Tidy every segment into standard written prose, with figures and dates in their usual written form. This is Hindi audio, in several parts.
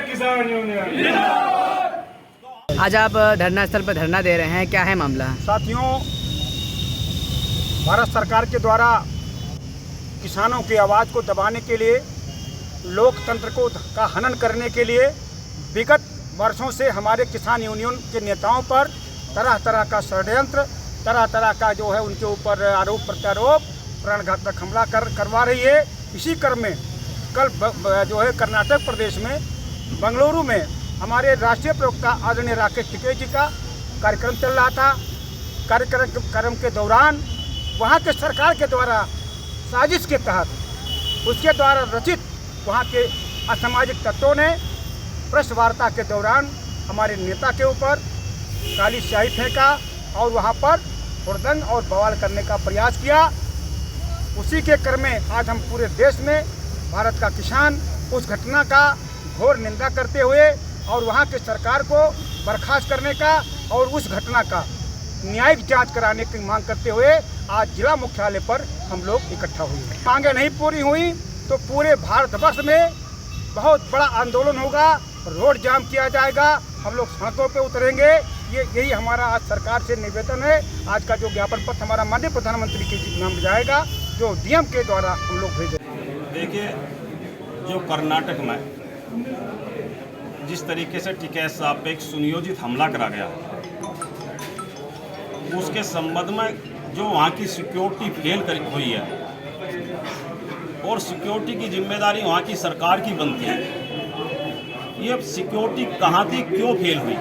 किसान यूनियन। आज आप धरना स्थल पर धरना दे रहे हैं, क्या है मामला? साथियों, भारत सरकार के द्वारा किसानों की आवाज़ को दबाने के लिए, लोकतंत्र का हनन करने के लिए विगत वर्षों से हमारे किसान यूनियन के नेताओं पर तरह तरह का षड्यंत्र, तरह तरह का जो है उनके ऊपर आरोप प्रत्यारोप, प्राणघातक हमला करवा रही है। इसी क्रम में कल जो है कर्नाटक प्रदेश में बेंगलुरु में हमारे राष्ट्रीय प्रवक्ता आदरणीय राकेश टिकैत जी का कार्यक्रम चल रहा था। कार्यक्रम के दौरान वहाँ के सरकार के द्वारा साजिश के तहत उसके द्वारा रचित वहाँ के असामाजिक तत्वों ने प्रेस वार्ता के दौरान हमारे नेता के ऊपर काली स्याही फेंका और वहाँ पर हुड़दंग और बवाल करने का प्रयास किया। उसी के क्रम में आज हम पूरे देश में भारत का किसान उस घटना का घोर निंदा करते हुए और वहाँ के सरकार को बर्खास्त करने का और उस घटना का न्यायिक जांच कराने की मांग करते हुए आज जिला मुख्यालय पर हम लोग इकट्ठा हुए। मांगें नहीं पूरी हुई तो पूरे भारतवर्ष में बहुत बड़ा आंदोलन होगा, रोड जाम किया जाएगा, हम लोग सड़कों पे उतरेंगे। यही हमारा आज सरकार से निवेदन है। आज का जो ज्ञापन पत्र हमारा माननीय प्रधानमंत्री के नाम जाएगा, जो डीएम के द्वारा हम लोग भेजेंगे। देखिए, जो कर्नाटक में जिस तरीके से टिकैत साहब पे एक सुनियोजित हमला करा गया, उसके संबंध में जो वहाँ की सिक्योरिटी फेल हुई है और सिक्योरिटी की जिम्मेदारी वहाँ की सरकार की बनती है। ये सिक्योरिटी कहाँ थी, क्यों फेल हुई?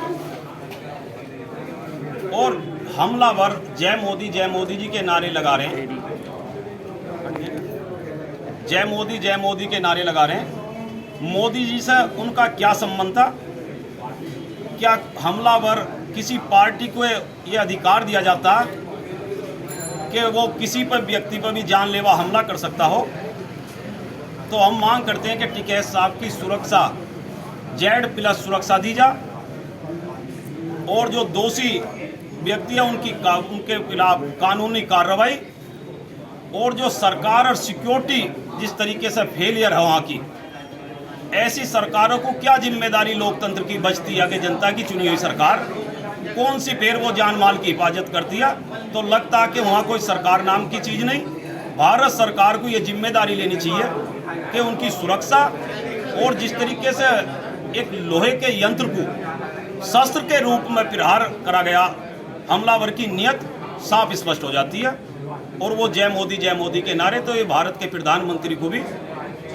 और हमलावर जय मोदी जी के नारे लगा रहे हैं, जय मोदी के नारे लगा रहे हैं। मोदी जी से उनका क्या संबंध था? क्या हमलावर किसी पार्टी को ये अधिकार दिया जाता कि वो किसी पर व्यक्ति पर भी जानलेवा हमला कर सकता हो? तो हम मांग करते हैं कि टिकैत साहब की सुरक्षा Z+ सुरक्षा दी जा और जो दोषी व्यक्ति है उनके खिलाफ कानूनी कार्रवाई, और जो सरकार और सिक्योरिटी जिस तरीके से फेलियर है वहाँ की, ऐसी सरकारों को क्या जिम्मेदारी लोकतंत्र की बचती है कि जनता की चुनी हुई सरकार कौन सी फिर वो जान माल की हिफाजत करती है? तो लगता है कि वहाँ कोई सरकार नाम की चीज़ नहीं। भारत सरकार को ये जिम्मेदारी लेनी चाहिए कि उनकी सुरक्षा, और जिस तरीके से एक लोहे के यंत्र को शस्त्र के रूप में प्रहार करा गया, हमलावर की नीयत साफ स्पष्ट हो जाती है। और वो जय मोदी के नारे, तो ये भारत के प्रधानमंत्री को भी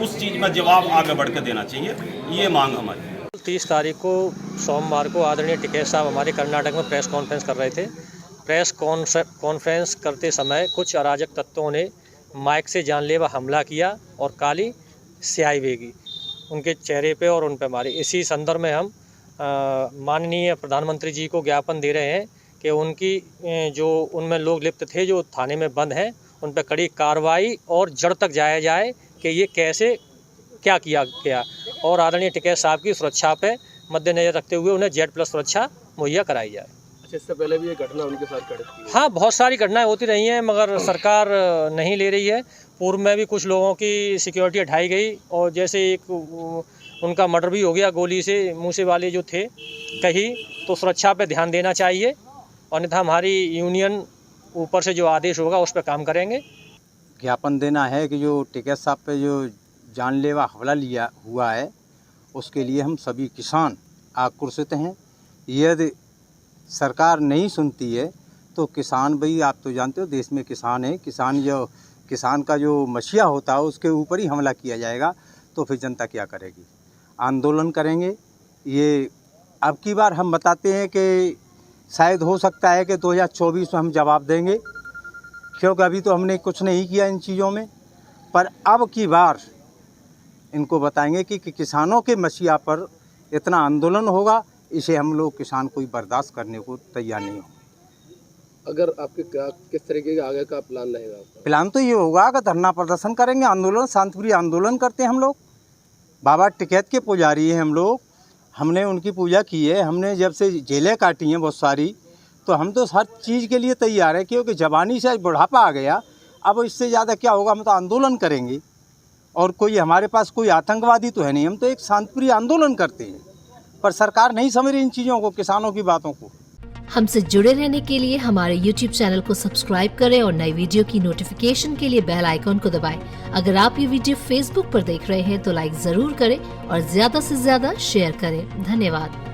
उस चीज़ में जवाब आगे बढ़ के देना चाहिए। ये मांग हमारी। 30 तारीख को सोमवार को आदरणीय टिकैत साहब हमारे कर्नाटक में प्रेस कॉन्फ्रेंस कर रहे थे। प्रेस कॉन्फ्रेंस करते समय कुछ अराजक तत्वों ने माइक से जानलेवा हमला किया और काली स्याही फेंकी उनके चेहरे पे और उन पे मारी। इसी संदर्भ में हम माननीय प्रधानमंत्री जी को ज्ञापन दे रहे हैं कि उनकी जो उनमें लोग लिप्त थे जो थाने में बंद हैं, उन पर कड़ी कार्रवाई और जड़ तक जाया जाए कि ये कैसे क्या किया गया, और आदरणीय टिकैत साहब की सुरक्षा पे मद्देनजर रखते हुए उन्हें Z+ सुरक्षा मुहैया कराई जाए। अच्छा, इससे पहले भी ये घटना उनके साथ घटित हुई? हाँ, बहुत सारी घटनाएं होती रही हैं, मगर सरकार नहीं ले रही है। पूर्व में भी कुछ लोगों की सिक्योरिटी हटाई गई, और जैसे एक उनका मर्डर भी हो गया गोली से, मुँह से वाले जो थे कहीं, तो सुरक्षा पे ध्यान देना चाहिए, अन्यथा हमारी यूनियन ऊपर से जो आदेश होगा उस पर काम करेंगे। ज्ञापन देना है कि जो टिकैत साहब पे जो जानलेवा हमला लिया हुआ है, उसके लिए हम सभी किसान आक्रोशित हैं। यदि सरकार नहीं सुनती है तो किसान, भाई आप तो जानते हो देश में किसान है, किसान का जो मसीहा होता है उसके ऊपर ही हमला किया जाएगा, तो फिर जनता क्या करेगी? आंदोलन करेंगे। ये अब की बार हम बताते हैं कि शायद हो सकता है कि 2024 में हम जवाब देंगे, क्योंकि अभी तो हमने कुछ नहीं किया इन चीज़ों में, पर अब की बार इनको बताएंगे कि किसानों के मसीहा पर इतना आंदोलन होगा, इसे हम लोग किसान कोई बर्दाश्त करने को तैयार नहीं होंगे। अगर आपके किस तरीके का आगे का प्लान रहेगा? प्लान तो ये होगा कि धरना प्रदर्शन करेंगे, आंदोलन, शांतिप्रिय आंदोलन करते हैं हम लोग। बाबा टिकैत के पुजारी हैं हम लोग, हमने उनकी पूजा की है, हमने जब से जेलें काटी हैं बहुत सारी, तो हम तो हर चीज़ के लिए तैयार है, क्योंकि जवानी से बुढ़ापा आ गया। अब इससे ज़्यादा क्या होगा, हम तो आंदोलन करेंगे और कोई हमारे पास कोई आतंकवादी तो है नहीं, हम तो एक शांतिप्रिय आंदोलन करते हैं। पर सरकार नहीं समझ रही इन चीज़ों को, किसानों की बातों को। हमसे जुड़े रहने के लिए हमारे YouTube चैनल को सब्सक्राइब करें और नई वीडियो की नोटिफिकेशन के लिए बेल आइकॉन को दबाएं। अगर आप ये वीडियो Facebook पर देख रहे हैं तो लाइक जरूर करें और ज्यादा से ज्यादा शेयर करें। धन्यवाद।